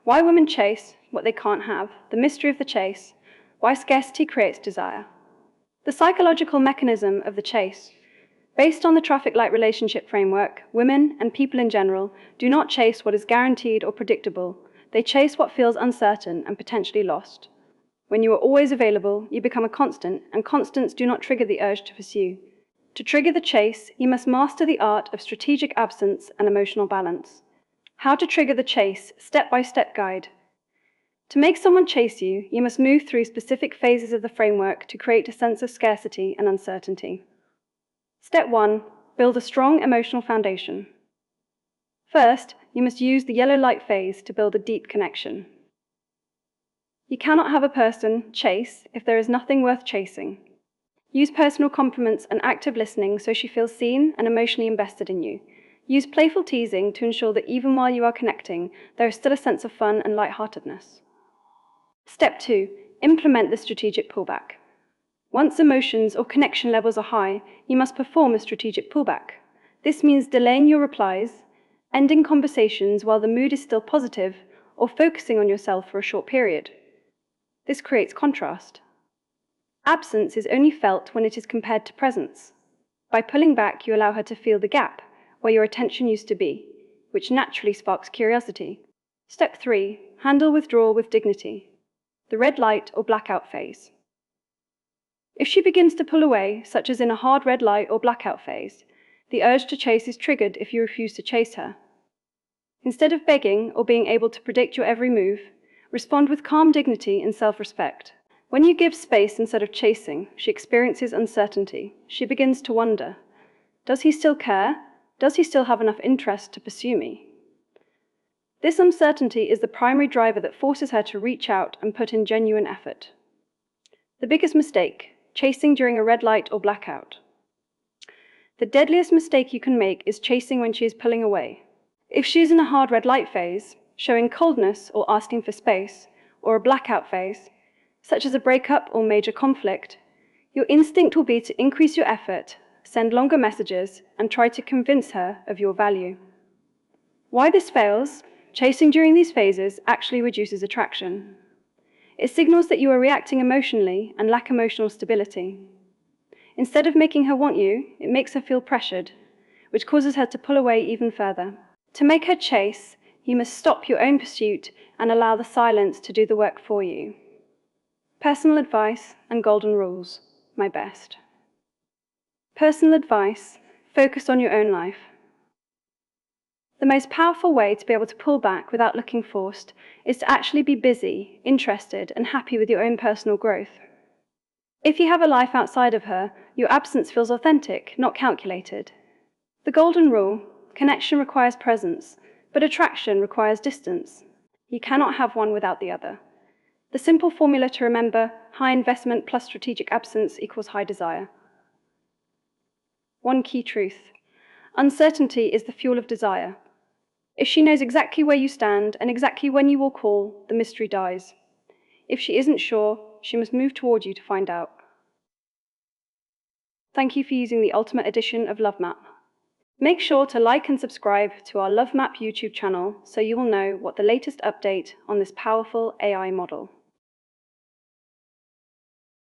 Why women chase what they can't have, the mystery of the chase, why scarcity creates desire. The psychological mechanism of the chase. Based on the traffic light relationship framework, women, and people in general, do not chase what is guaranteed or predictable. They chase what feels uncertain and potentially lost. When you are always available, you become a constant, and constants do not trigger the urge to pursue. To trigger the chase, you must master the art of strategic absence and emotional balance. How to trigger the chase, step-by-step guide. To make someone chase you, you must move through specific phases of the framework to create a sense of scarcity and uncertainty. Step 1. Build a strong emotional foundation. First, you must use the yellow light phase to build a deep connection. You cannot have a person chase if there is nothing worth chasing. Use personal compliments and active listening so she feels seen and emotionally invested in you. Use playful teasing to ensure that even while you are connecting, there is still a sense of fun and lightheartedness. Step 2. Implement the strategic pullback. Once emotions or connection levels are high, you must perform a strategic pullback. This means delaying your replies, ending conversations while the mood is still positive, or focusing on yourself for a short period. This creates contrast. Absence is only felt when it is compared to presence. By pulling back, you allow her to feel the gap where your attention used to be, which naturally sparks curiosity. Step 3. Handle withdrawal with dignity. The red light or blackout phase. If she begins to pull away, such as in a hard red light or blackout phase, the urge to chase is triggered if you refuse to chase her. Instead of begging or being able to predict your every move, respond with calm dignity and self-respect. When you give space instead of chasing, she experiences uncertainty. She begins to wonder, does he still care? Does he still have enough interest to pursue me? This uncertainty is the primary driver that forces her to reach out and put in genuine effort. The biggest mistake, chasing during a red light or blackout. The deadliest mistake you can make is chasing when she is pulling away. If she is in a hard red light phase, showing coldness or asking for space, or a blackout phase, such as a breakup or major conflict, your instinct will be to increase your effort, send longer messages, and try to convince her of your value. Why this fails? Chasing during these phases actually reduces attraction. It signals that you are reacting emotionally and lack emotional stability. Instead of making her want you, it makes her feel pressured, which causes her to pull away even further. To make her chase, you must stop your own pursuit and allow the silence to do the work for you. Personal advice and golden rules, my best. Personal advice, focus on your own life. The most powerful way to be able to pull back without looking forced is to actually be busy, interested, and happy with your own personal growth. If you have a life outside of her, your absence feels authentic, not calculated. The golden rule: connection requires presence, but attraction requires distance. You cannot have one without the other. The simple formula to remember: high investment plus strategic absence equals high desire. One key truth: uncertainty is the fuel of desire. If she knows exactly where you stand and exactly when you will call, the mystery dies. If she isn't sure, she must move toward you to find out. Thank you for using the Ultimate Edition of Love Map. Make sure to like and subscribe to our Love Map YouTube channel so you will know what the latest update on this powerful AI model.